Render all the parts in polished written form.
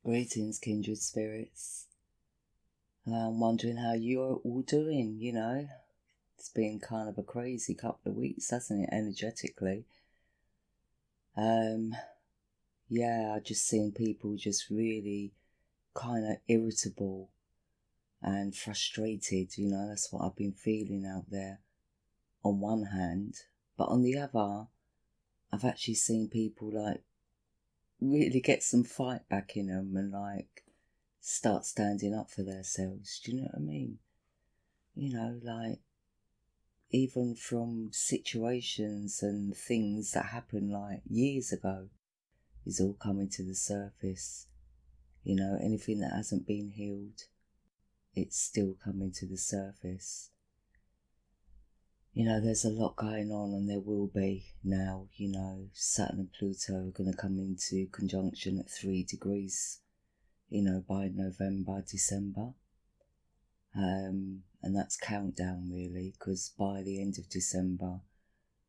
Greetings, kindred spirits. I'm wondering how you're all doing, It's been kind of a crazy couple of weeks, hasn't it, energetically? I just seen people just really kind of irritable and frustrated, that's what I've been feeling out there on one hand. But on the other, I've actually seen people really get some fight back in them and start standing up for themselves. Do you know what I mean? Even from situations and things that happened years ago is all coming to the surface. Anything that hasn't been healed, it's still coming to the surface. There's a lot going on, and there will be now. Saturn and Pluto are going to come into conjunction at 3 degrees, by November, December. And that's countdown really, because by the end of December,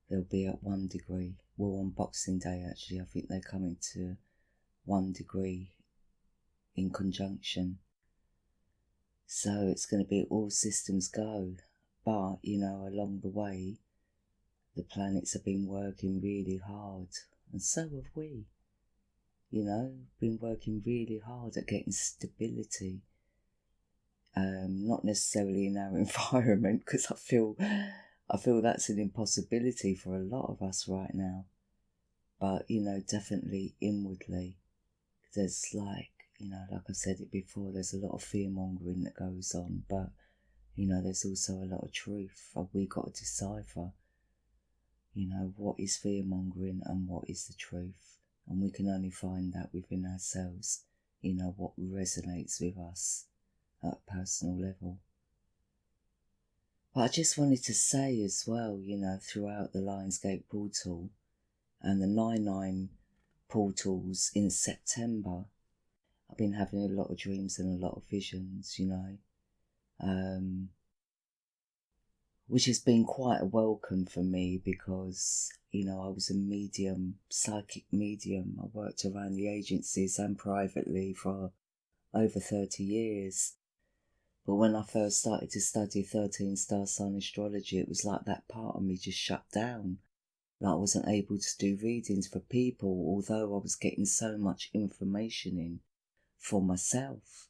they'll be at 1 degree. Well, on Boxing Day, actually, I think they're coming to 1 degree in conjunction. So it's going to be all systems go. But, along the way, the planets have been working really hard. And so have we. Been working really hard at getting stability. Not necessarily in our environment, because I feel that's an impossibility for a lot of us right now. But, definitely inwardly. There's like I said it before, there's a lot of fear-mongering that goes on, but there's also a lot of truth. We got to decipher, what is fear-mongering and what is the truth. And we can only find that within ourselves, what resonates with us at a personal level. But I just wanted to say as well, throughout the Lionsgate portal and the 9/9 portals in September, I've been having a lot of dreams and a lot of visions, which has been quite a welcome for me because, I was a medium, psychic medium. I worked around the agencies and privately for over 30 years. But when I first started to study 13-star sign astrology, it was like that part of me just shut down. I wasn't able to do readings for people, although I was getting so much information in for myself.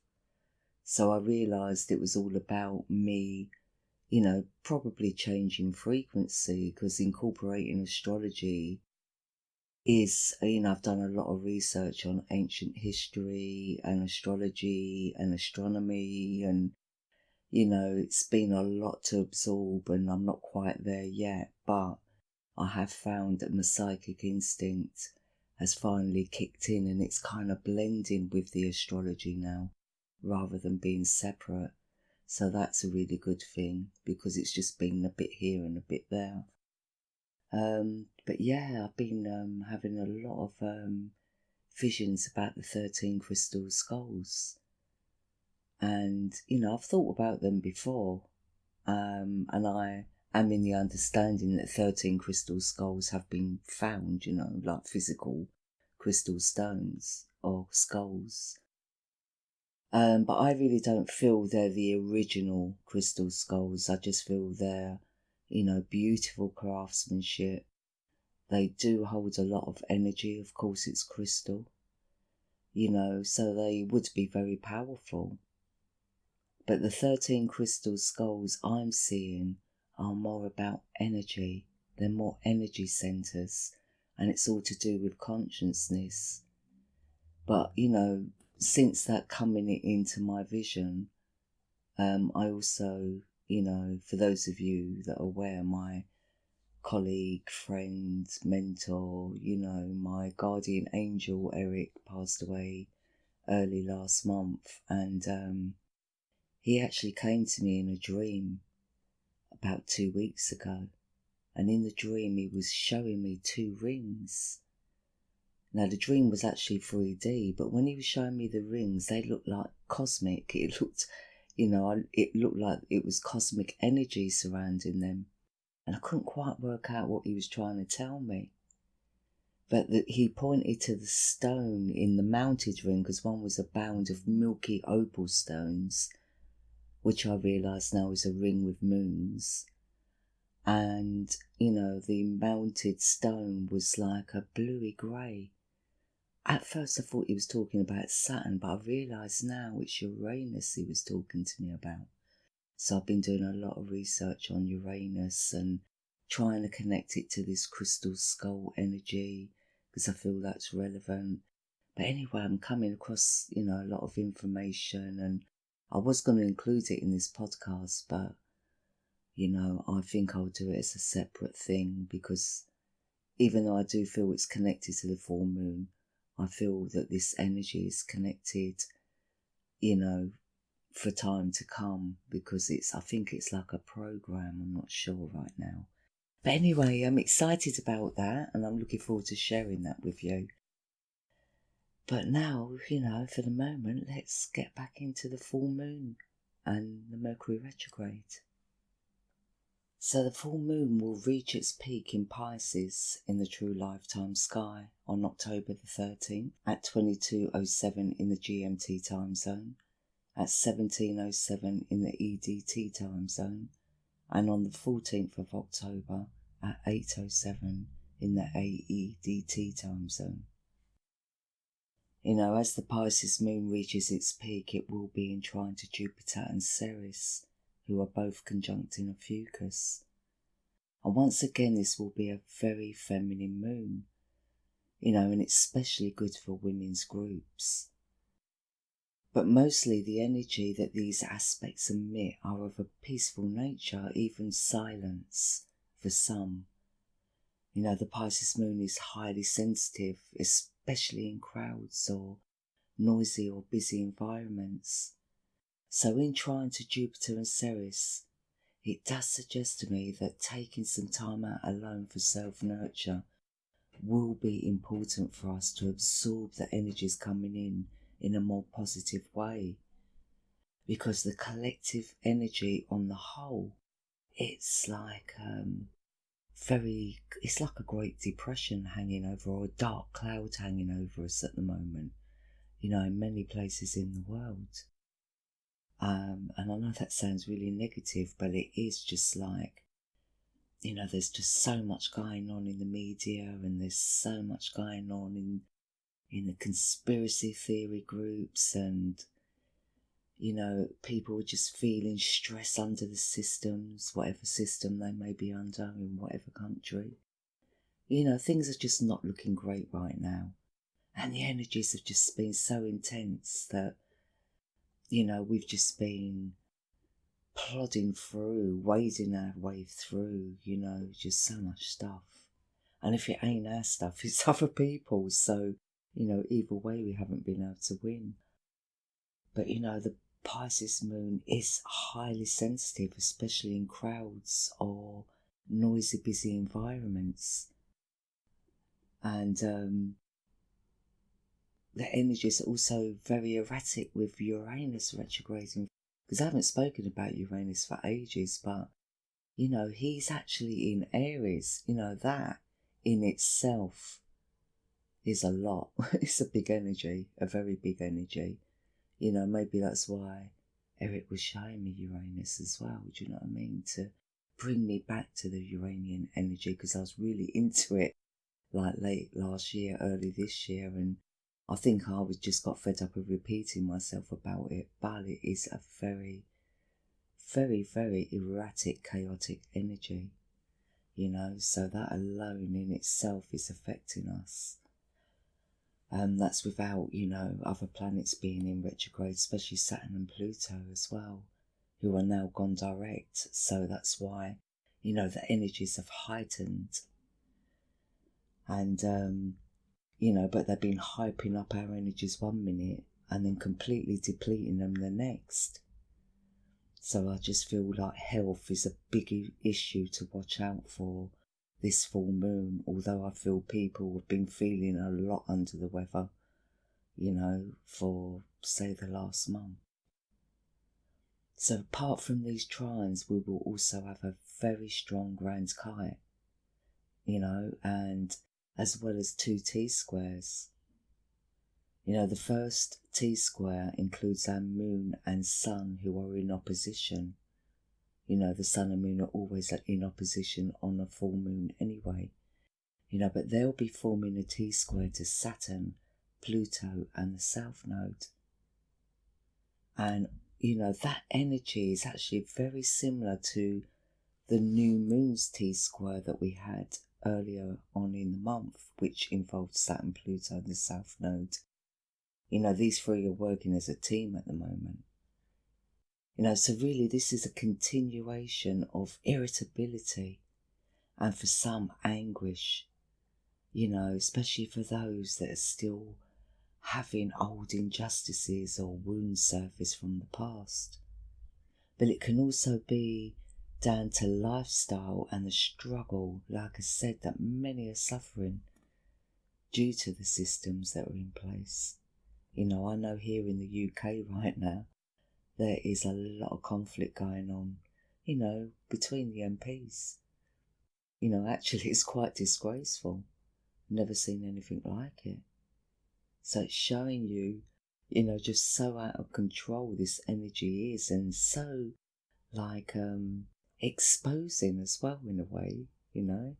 So I realised it was all about me, probably changing frequency, because incorporating astrology is, I've done a lot of research on ancient history and astrology and astronomy, and, it's been a lot to absorb, and I'm not quite there yet, but I have found that my psychic instinct has finally kicked in, and it's kind of blending with the astrology now, rather than being separate. So that's a really good thing, because it's just been a bit here and a bit there. But yeah, I've been having a lot of visions about the 13 crystal skulls. And, I've thought about them before. And I am in the understanding that 13 crystal skulls have been found, like physical crystal stones or skulls. But I really don't feel they're the original crystal skulls. I just feel they're, beautiful craftsmanship. They do hold a lot of energy. Of course, it's crystal, so they would be very powerful. But the 13 crystal skulls I'm seeing are more about energy. They're more energy centers, and it's all to do with consciousness. But, since that coming into my vision, I also, for those of you that are aware, my colleague, friend, mentor, my guardian angel, Eric, passed away early last month. And he actually came to me in a dream about 2 weeks ago. And in the dream, he was showing me 2 rings. Now, the dream was actually 3D, but when he was showing me the rings, they looked like cosmic. It looked, it looked like it was cosmic energy surrounding them. And I couldn't quite work out what he was trying to tell me. But he pointed to the stone in the mounted ring, because one was a band of milky opal stones, which I realise now is a ring with moons. And, the mounted stone was like a bluey grey. At first I thought he was talking about Saturn, but I realise now it's Uranus he was talking to me about. So I've been doing a lot of research on Uranus and trying to connect it to this crystal skull energy, because I feel that's relevant. But anyway, I'm coming across, a lot of information, and I was going to include it in this podcast, but, I think I'll do it as a separate thing, because even though I do feel it's connected to the full moon, I feel that this energy is connected, for time to come, because I think it's like a program. I'm not sure right now. But anyway, I'm excited about that, and I'm looking forward to sharing that with you. But now, for the moment, let's get back into the full moon and the Mercury Retrograde. So the full moon will reach its peak in Pisces in the true lifetime sky on October the 13th at 22:07 in the GMT time zone, at 17:07 in the EDT time zone, and on the 14th of October at 8:07 in the AEDT time zone. As the Pisces moon reaches its peak, it will be in trine to Jupiter and Ceres, who are both conjunct in Ophiuchus. And once again, this will be a very feminine moon, and it's especially good for women's groups. But mostly the energy that these aspects emit are of a peaceful nature, even silence for some. The Pisces moon is highly sensitive, especially in crowds or noisy or busy environments. So in trine to Jupiter and Ceres, it does suggest to me that taking some time out alone for self-nurture will be important for us to absorb the energies coming in a more positive way. Because the collective energy on the whole, it's like it's like a great depression hanging over, or a dark cloud hanging over us at the moment, in many places in the world. And I know that sounds really negative, but it is just like, there's just so much going on in the media, and there's so much going on in the conspiracy theory groups, and, people are just feeling stress under the systems, whatever system they may be under in whatever country. Things are just not looking great right now. And the energies have just been so intense that, we've just been plodding through, wading our way through, just so much stuff. And if it ain't our stuff, it's other people's. So, either way, we haven't been able to win. But, the Pisces moon is highly sensitive, especially in crowds or noisy, busy environments. And the energies are also very erratic with Uranus retrograding. Because I haven't spoken about Uranus for ages, but, he's actually in Aries. That in itself is a lot. It's a big energy, a very big energy. Maybe that's why Eric was showing me Uranus as well, do you know what I mean? To bring me back to the Uranian energy, because I was really into it, like late last year, early this year, and I think I just got fed up with repeating myself about it, but it is a very, very, very erratic, chaotic energy, so that alone in itself is affecting us. That's without, other planets being in retrograde, especially Saturn and Pluto as well, who are now gone direct. So that's why, the energies have heightened. And, but they've been hyping up our energies 1 minute and then completely depleting them the next. So I just feel like health is a big issue to watch out for this full moon, although I feel people have been feeling a lot under the weather, for, say, the last month. So apart from these trines, we will also have a very strong grand kite, and as well as 2 T-squares. You know, the first T-square includes our moon and sun who are in opposition. You know, the sun and moon are always in opposition on a full moon anyway. You know, but they'll be forming a T-square to Saturn, Pluto and the South Node. And, you know, that energy is actually very similar to the new moon's T-square that we had earlier on in the month, which involved Saturn, Pluto and the South Node. You know, these 3 are working as a team at the moment. You know, so really this is a continuation of irritability and for some anguish, you know, especially for those that are still having old injustices or wounds surface from the past. But it can also be down to lifestyle and the struggle, like I said, that many are suffering due to the systems that are in place. You know, I know here in the UK right now, there is a lot of conflict going on, you know, between the MPs. You know, actually it's quite disgraceful. Never seen anything like it. So it's showing you, you know, just so out of control this energy is, and so like exposing as well in a way, you know.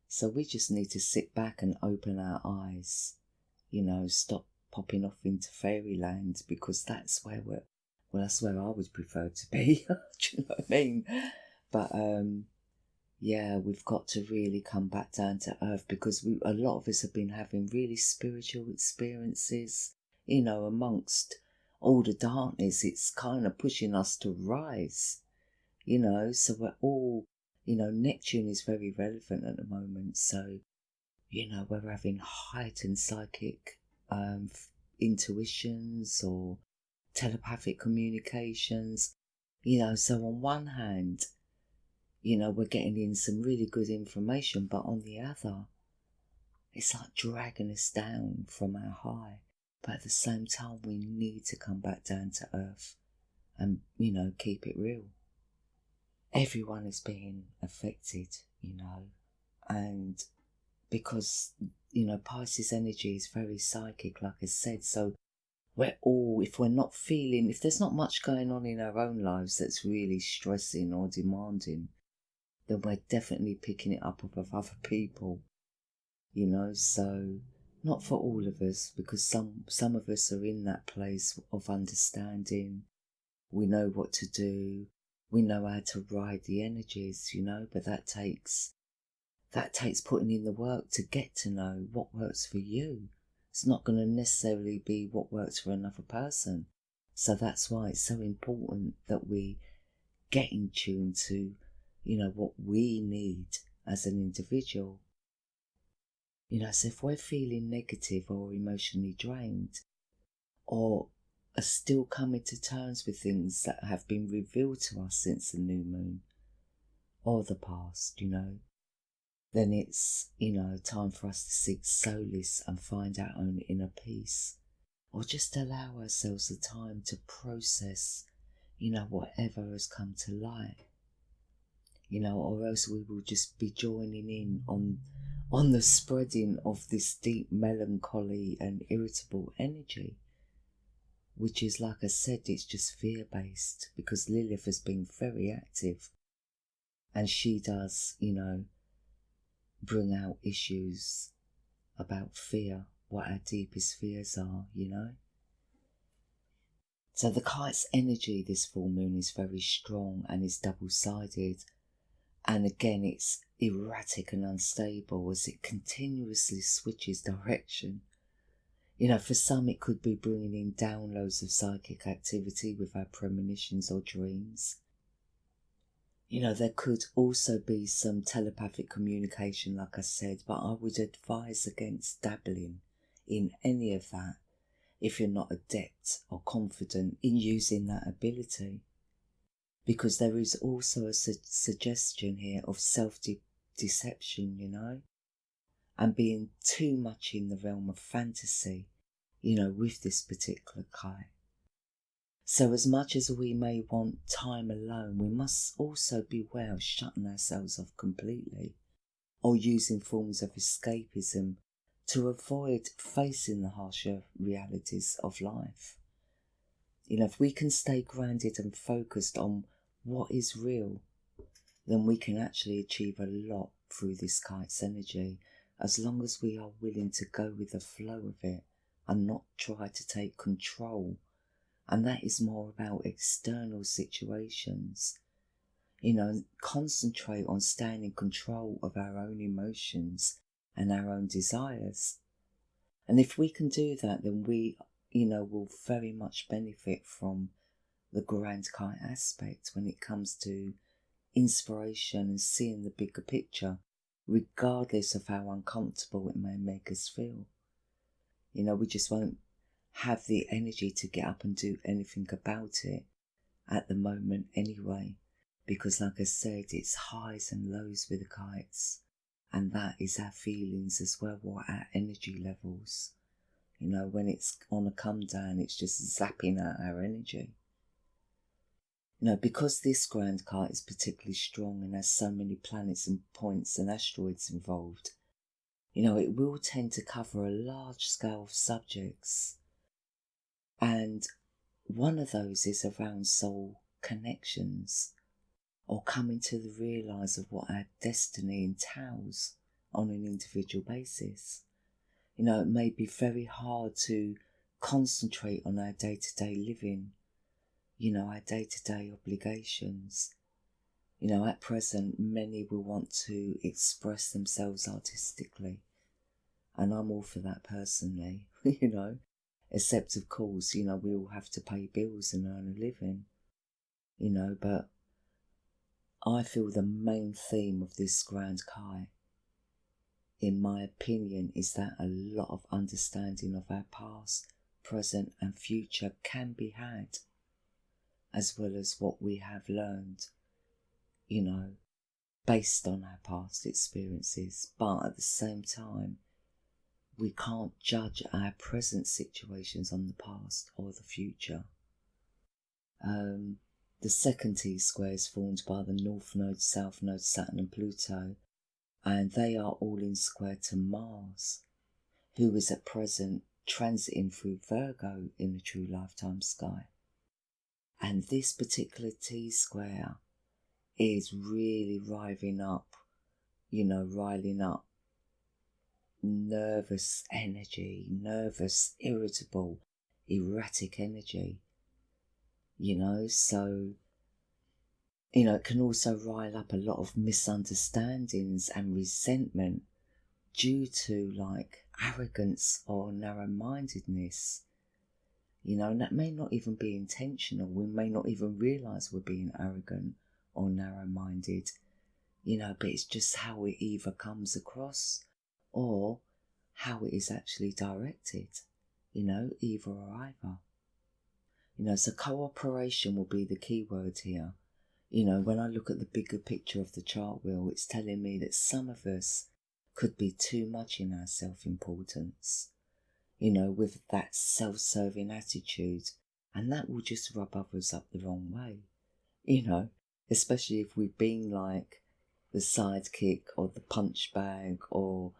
So we just need to sit back and open our eyes, you know, stop popping off into fairyland, because that's where that's where I would prefer to be. Do you know what I mean? But yeah, we've got to really come back down to earth, because a lot of us have been having really spiritual experiences, you know, amongst all the darkness. It's kind of pushing us to rise, you know, so we're all, you know, Neptune is very relevant at the moment. So, you know, we're having heightened psychic intuitions or telepathic communications, you know. So on one hand, you know, we're getting in some really good information, but on the other, it's like dragging us down from our high. But at the same time, we need to come back down to earth and, you know, keep it real. Everyone is being affected, you know, and because, you know, Pisces energy is very psychic, like I said, so we're all, if we're not feeling, if there's not much going on in our own lives that's really stressing or demanding, then we're definitely picking it up off of other people, you know. So not for all of us, because some of us are in that place of understanding. We know what to do, we know how to ride the energies, you know, but that takes putting in the work to get to know what works for you. It's not going to necessarily be what works for another person. So that's why it's so important that we get in tune to, you know, what we need as an individual. You know, so if we're feeling negative or emotionally drained, or are still coming to terms with things that have been revealed to us since the new moon or the past, you know, then it's, you know, time for us to seek solace and find our own inner peace, or just allow ourselves the time to process, you know, whatever has come to light, you know, or else we will just be joining in on the spreading of this deep melancholy and irritable energy, which is, like I said, it's just fear-based, because Lilith has been very active, and she does, you know, bring out issues about fear, what our deepest fears are, you know. So the kite's energy this full moon is very strong and is double-sided, and again it's erratic and unstable as it continuously switches direction. You know, for some it could be bringing in downloads of psychic activity with our premonitions or dreams. You know, there could also be some telepathic communication, like I said, but I would advise against dabbling in any of that if you're not adept or confident in using that ability. Because there is also a suggestion here of self-deception, you know, and being too much in the realm of fantasy, you know, with this particular kite. So as much as we may want time alone, we must also beware of shutting ourselves off completely, or using forms of escapism to avoid facing the harsher realities of life. If we can stay grounded and focused on what is real, then we can actually achieve a lot through this kite's energy, as long as we are willing to go with the flow of it and not try to take control. And that is more about external situations. Concentrate on staying in control of our own emotions and our own desires. And if we can do that, then we, will very much benefit from the grand kite aspect when it comes to inspiration and seeing the bigger picture, regardless of how uncomfortable it may make us feel. We just won't have the energy to get up and do anything about it at the moment anyway, because like I said, it's highs and lows with the kites, and that is our feelings as well, or our energy levels. When it's on a come down, it's just zapping out our energy. Because this grand kite is particularly strong and has so many planets and points and asteroids involved, it will tend to cover a large scale of subjects. And one of those is around soul connections, or coming to the realise of what our destiny entails on an individual basis. It may be very hard to concentrate on our day-to-day living, our day-to-day obligations. At present, many will want to express themselves artistically, and I'm all for that personally, except of course, we all have to pay bills and earn a living, but I feel the main theme of this grand kite, in my opinion, is that a lot of understanding of our past, present and future can be had, as well as what we have learned, based on our past experiences. But at the same time, we can't judge our present situations on the past or the future. The second T-square is formed by the North Node, South Node, Saturn and Pluto, and they are all in square to Mars, who is at present transiting through Virgo in the true lifetime sky. And this particular T-square is really riling up nervous energy, nervous, irritable, erratic energy, so, it can also rile up a lot of misunderstandings and resentment due to arrogance or narrow-mindedness, and that may not even be intentional. We may not even realise we're being arrogant or narrow-minded, but it's just how it either comes across or how it is actually directed, either or either. So cooperation will be the key word here. When I look at the bigger picture of the chart wheel, it's telling me that some of us could be too much in our self-importance, with that self-serving attitude, and that will just rub others up the wrong way, especially if we've been like the sidekick or the punch bag or,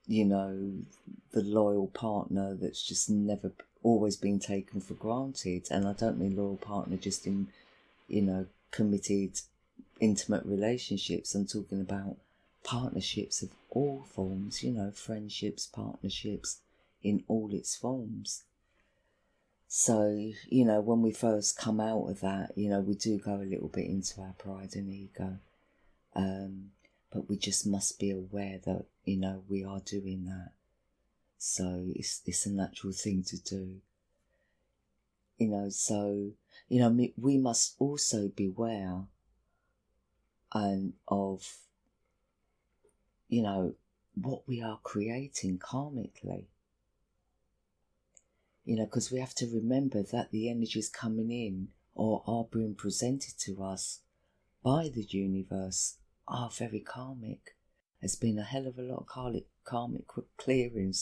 the loyal partner that's just never always been taken for granted. And I don't mean loyal partner just in, committed, intimate relationships. I'm talking about partnerships of all forms, friendships, partnerships in all its forms. So, when we first come out of that, we do go a little bit into our pride and ego. But we just must be aware that, we are doing that. So it's a natural thing to do. So, we must also beware of, what we are creating karmically. Because we have to remember that the energies coming in or are being presented to us by the universe are very karmic. There's been a hell of a lot of karmic clearing,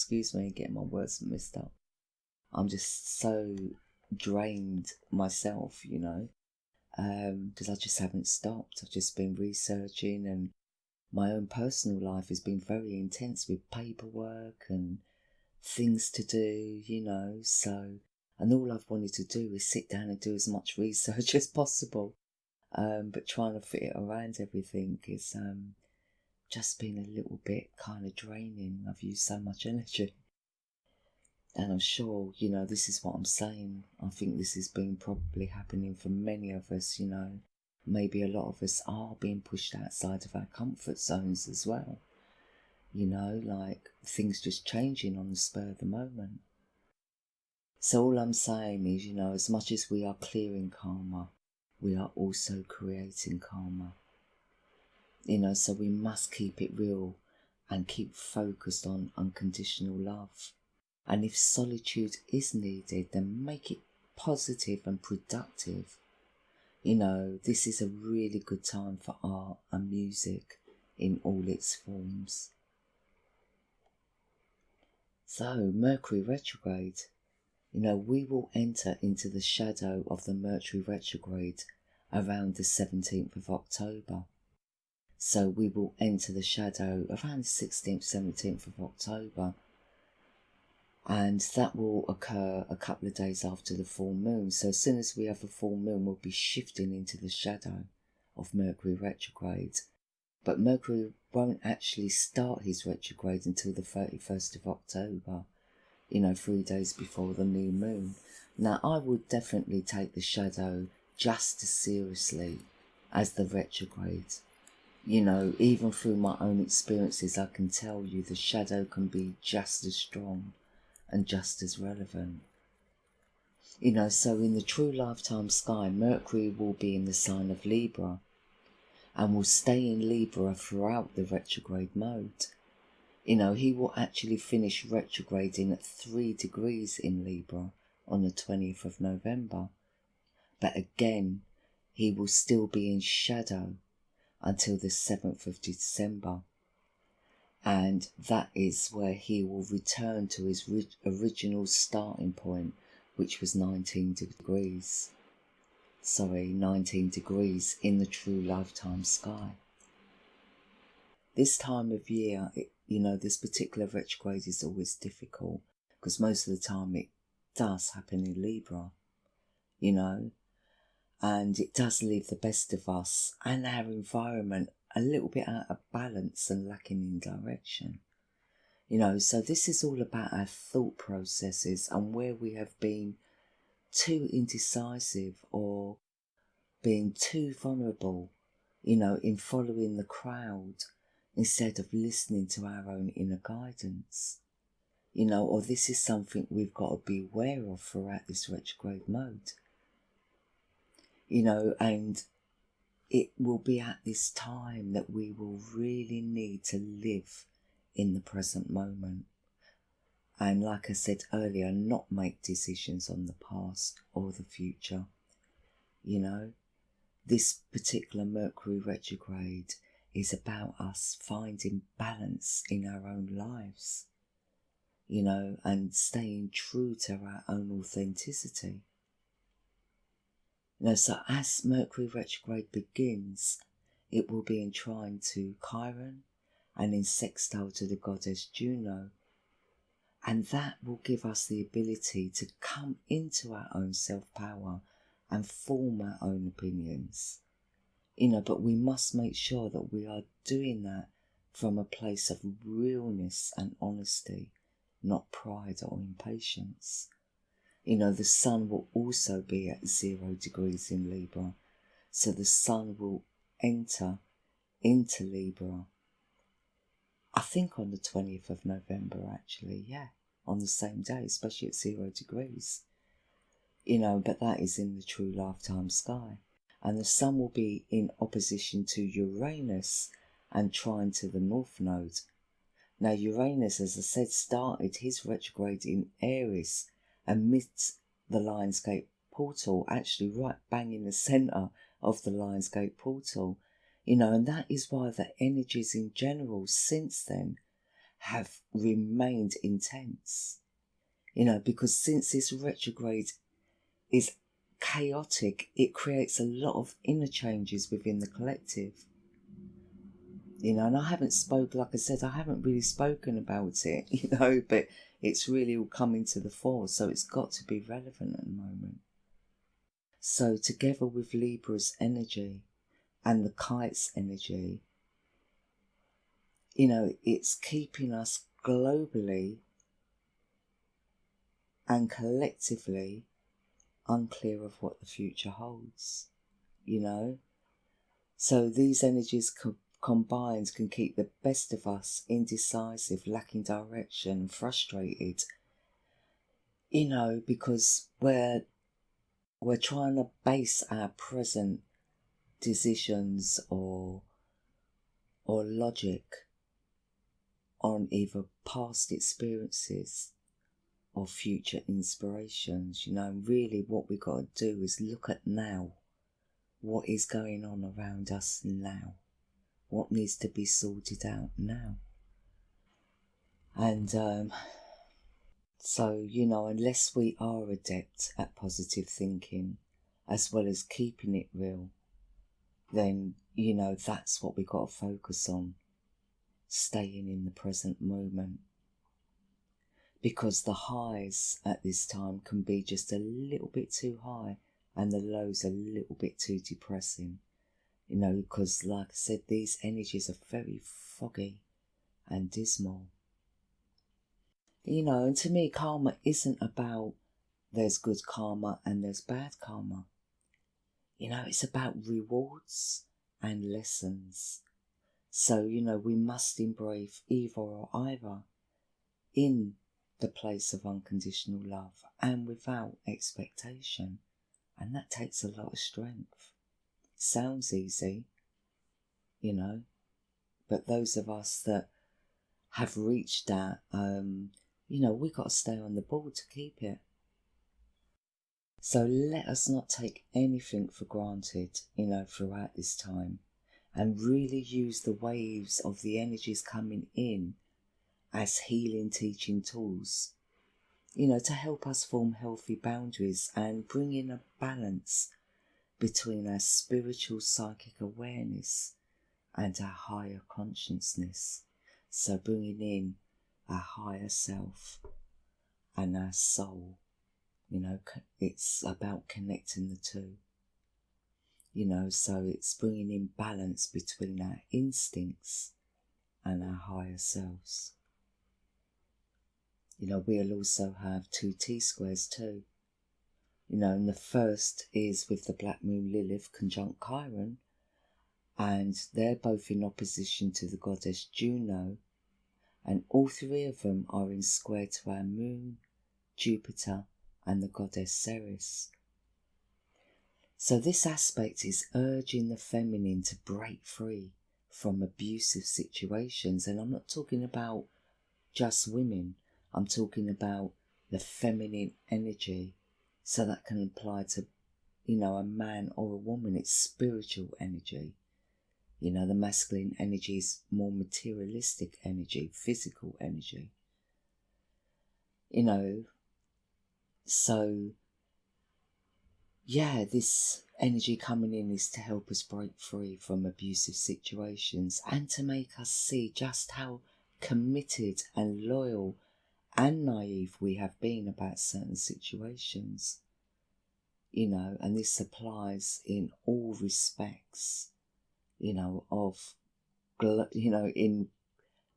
getting my words messed up. I'm just so drained myself, because I just haven't stopped. I've just been researching and my own personal life has been very intense with paperwork and things to do, so, and all I've wanted to do is sit down and do as much research as possible. But trying to fit it around everything is just been a little bit kind of draining. I've used so much energy. And I'm sure, this is what I'm saying. I think this has been probably happening for many of us, Maybe a lot of us are being pushed outside of our comfort zones as well. Like things just changing on the spur of the moment. So all I'm saying is, as much as we are clearing karma, we are also creating karma. So we must keep it real and keep focused on unconditional love. And if solitude is needed, then make it positive and productive. This is a really good time for art and music in all its forms. So, Mercury Retrograde. We will enter into the shadow of the Mercury Retrograde around the 17th of October. So we will enter the shadow around the 16th, 17th of October. And that will occur a couple of days after the full moon. So as soon as we have a full moon, we'll be shifting into the shadow of Mercury Retrograde. But Mercury won't actually start his retrograde until the 31st of October, 3 days before the new moon. Now, I would definitely take the shadow just as seriously as the retrograde. Even through my own experiences, I can tell you the shadow can be just as strong and just as relevant. So in the true lifetime sky, Mercury will be in the sign of Libra and will stay in Libra throughout the retrograde mode. He will actually finish retrograding at 3 degrees in Libra on the 20th of November. But again, he will still be in shadow until the 7th of December. And that is where he will return to his original starting point, which was 19 degrees in the true lifetime sky. This time of year, this particular retrograde is always difficult because most of the time it does happen in Libra, and it does leave the best of us and our environment a little bit out of balance and lacking in direction. So this is all about our thought processes and where we have been too indecisive or being too vulnerable, in following the crowd instead of listening to our own inner guidance. Or this is something we've got to be aware of throughout this retrograde mode. And it will be at this time that we will really need to live in the present moment. And like I said earlier, not make decisions on the past or the future. This particular Mercury retrograde is about us finding balance in our own lives, and staying true to our own authenticity. So as Mercury retrograde begins, it will be in trine to Chiron and in sextile to the goddess Juno. And that will give us the ability to come into our own self-power and form our own opinions. But we must make sure that we are doing that from a place of realness and honesty, not pride or impatience. The sun will also be at 0 degrees in Libra. So the sun will enter into Libra, I think on the 20th of November, actually, on the same day, especially at 0 degrees. But that is in the true lifetime sky. And the sun will be in opposition to Uranus and trine to the North Node. Now Uranus, as I said, started his retrograde in Aries amidst the Lionsgate portal, actually right bang in the centre of the Lionsgate portal. And that is why the energies in general since then have remained intense. Because since this retrograde is chaotic, it creates a lot of inner changes within the collective. You know, and I haven't like I said, I haven't really spoken about it, you know, but it's really all coming to the fore, so it's got to be relevant at the moment. So together with Libra's energy and the kite's energy, you know, it's keeping us globally and collectively unclear of what the future holds, you know. So these energies combined can keep the best of us indecisive, lacking direction, frustrated, you know, because we're trying to base our present decisions or logic on either past experiences or future inspirations, you know. And really what we got to do is look at now. What is going on around us now? What needs to be sorted out now? And so, you know, unless we are adept at positive thinking as well as keeping it real, then, you know, that's what we got to focus on, staying in the present moment. Because the highs at this time can be just a little bit too high and the lows a little bit too depressing. You know, because like I said, these energies are very foggy and dismal. You know, and to me, karma isn't about there's good karma and there's bad karma. You know, it's about rewards and lessons. So, you know, we must embrace either or either in the place of unconditional love and without expectation. And that takes a lot of strength. It sounds easy, you know, but those of us that have reached that, you know, we got to stay on the ball to keep it. So let us not take anything for granted, you know, throughout this time, and really use the waves of the energies coming in as healing teaching tools, you know, to help us form healthy boundaries and bring in a balance between our spiritual psychic awareness and our higher consciousness. So bringing in our higher self and our soul, you know, it's about connecting the two. You know, so it's bringing in balance between our instincts and our higher selves. You know, we'll also have 2 T-squares too. You know, and the first is with the Black Moon Lilith conjunct Chiron, and they're both in opposition to the goddess Juno, and all 3 of them are in square to our moon, Jupiter, and the goddess Ceres. So this aspect is urging the feminine to break free from abusive situations. And I'm not talking about just women. I'm talking about the feminine energy. So that can apply to, you know, a man or a woman. It's spiritual energy. You know, the masculine energy is more materialistic energy, physical energy. You know, so yeah, this energy coming in is to help us break free from abusive situations and to make us see just how committed and loyal and naive we have been about certain situations. You know, and this applies in all respects, you know, of, you know, in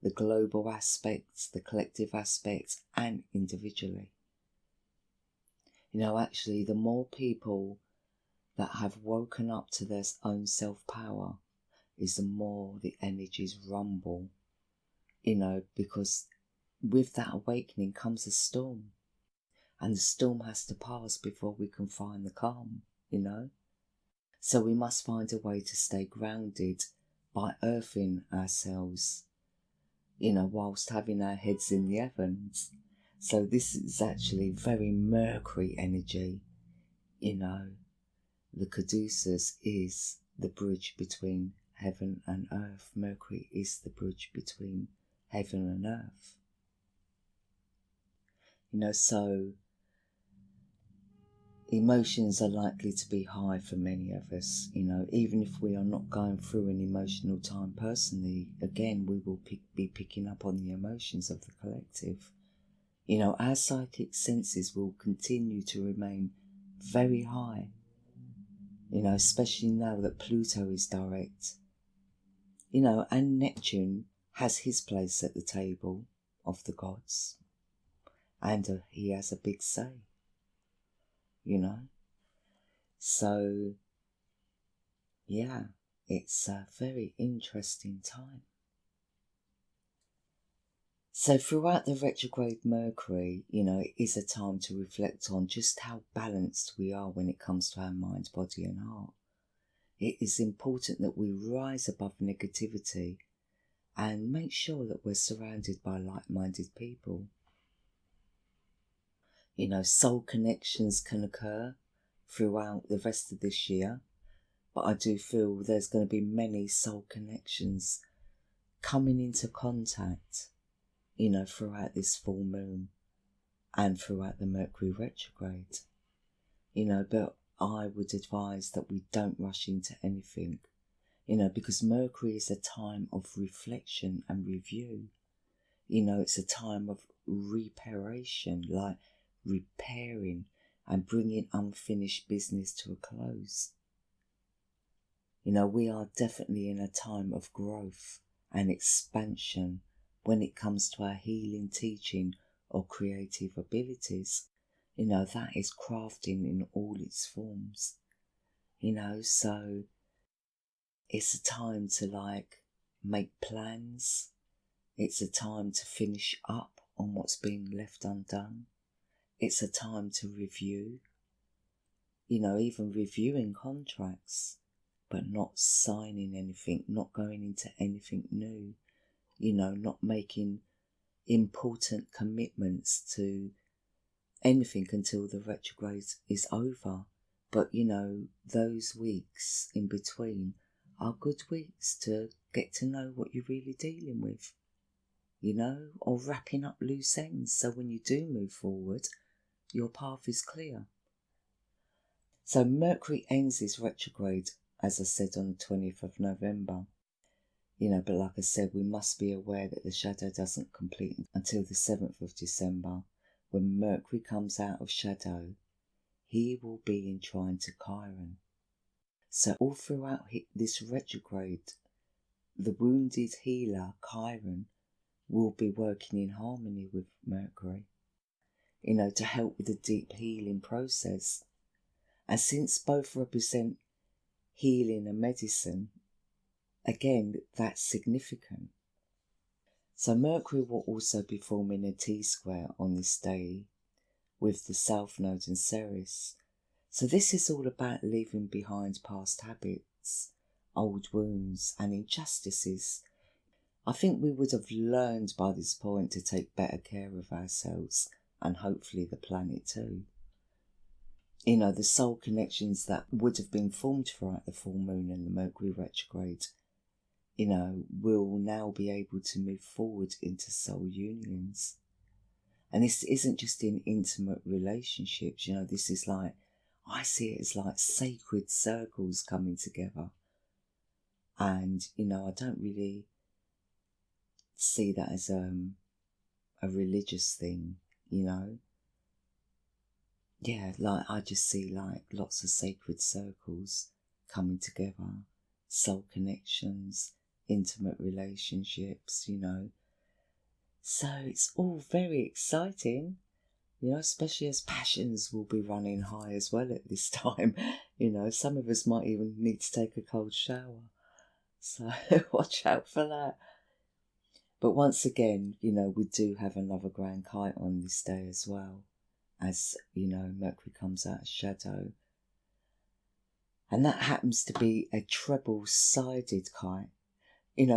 the global aspects, the collective aspects, and individually. You know, actually, the more people that have woken up to their own self-power is the more the energies rumble, you know, because with that awakening comes a storm, and the storm has to pass before we can find the calm, you know. So we must find a way to stay grounded by earthing ourselves, you know, whilst having our heads in the heavens. So this is actually very Mercury energy, you know. The Caduceus is the bridge between heaven and earth. Mercury is the bridge between heaven and earth. You know, so emotions are likely to be high for many of us, even if we are not going through an emotional time personally. Again, we will be picking up on the emotions of the collective. Our psychic senses will continue to remain very high, especially now that Pluto is direct, and Neptune has his place at the table of the gods, and he has a big say, So, yeah, it's a very interesting time. So throughout the retrograde Mercury, it is a time to reflect on just how balanced we are when it comes to our mind, body and heart. It is important that we rise above negativity and make sure that we're surrounded by like-minded people. Soul connections can occur throughout the rest of this year, but I do feel there's going to be many soul connections coming into contact, throughout this full moon and throughout the Mercury retrograde. But I would advise that we don't rush into anything, because Mercury is a time of reflection and review. It's a time of reparation, like repairing and bringing unfinished business to a close. We are definitely in a time of growth and expansion when it comes to our healing, teaching or creative abilities. That is crafting in all its forms. So it's a time to make plans. It's a time to finish up on what's been left undone. It's a time to review, even reviewing contracts, but not signing anything, not going into anything new, not making important commitments to anything until the retrograde is over. But, those weeks in between are good weeks to get to know what you're really dealing with, or wrapping up loose ends. So when you do move forward, your path is clear. So Mercury ends its retrograde, as I said, on the 20th of November. But like I said, we must be aware that the shadow doesn't complete until the 7th of December. When Mercury comes out of shadow, he will be in trine to Chiron. So all throughout this retrograde, the wounded healer Chiron will be working in harmony with Mercury, to help with the deep healing process. And since both represent healing and medicine, again, that's significant. So Mercury will also be forming a T-square on this day with the South Node and Ceres. So this is all about leaving behind past habits, old wounds and injustices. I think we would have learned by this point to take better care of ourselves and hopefully the planet too. The soul connections that would have been formed throughout the full moon and the Mercury retrograde, will now be able to move forward into soul unions. And this isn't just in intimate relationships, this is I see it as sacred circles coming together. And, I don't really see that as a religious thing, Yeah, I just see lots of sacred circles coming together, soul connections, intimate relationships, So it's all very exciting, especially as passions will be running high as well at this time. Some of us might even need to take a cold shower. So watch out for that. But once again, we do have another grand kite on this day as well, as, Mercury comes out of shadow. And that happens to be a treble-sided kite,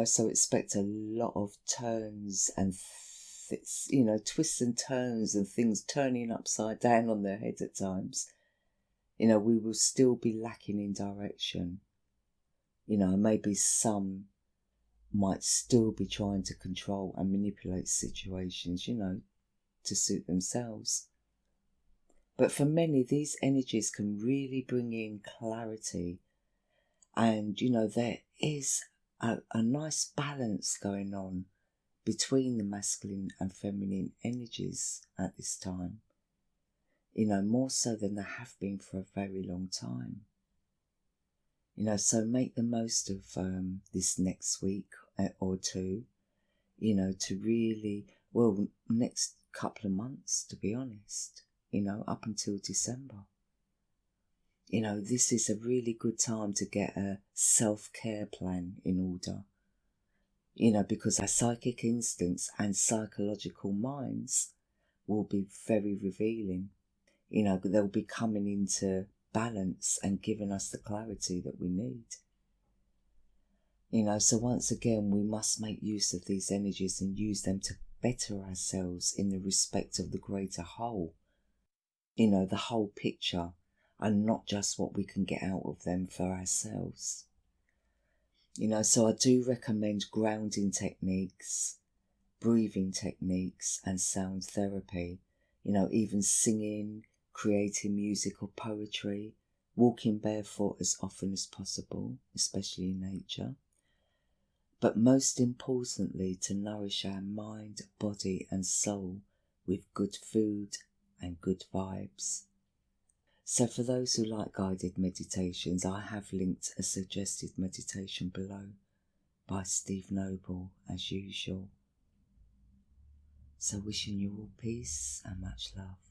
so expect a lot of turns and, twists and turns and things turning upside down on their head at times. We will still be lacking in direction. Maybe some might still be trying to control and manipulate situations, to suit themselves. But for many, these energies can really bring in clarity. And, there is a nice balance going on between the masculine and feminine energies at this time. More so than there have been for a very long time. So make the most of this next week or two, to really, next couple of months, to be honest, up until December. This is a really good time to get a self-care plan in order, because our psychic instincts and psychological minds will be very revealing. They'll be coming into balance and giving us the clarity that we need. So once again, we must make use of these energies and use them to better ourselves in the respect of the greater whole, the whole picture, and not just what we can get out of them for ourselves. So I do recommend grounding techniques, breathing techniques, and sound therapy, even singing, creating music or poetry, walking barefoot as often as possible, especially in nature. But most importantly, to nourish our mind, body and soul with good food and good vibes. So for those who like guided meditations, I have linked a suggested meditation below by Steve Nobel, as usual. So wishing you all peace and much love.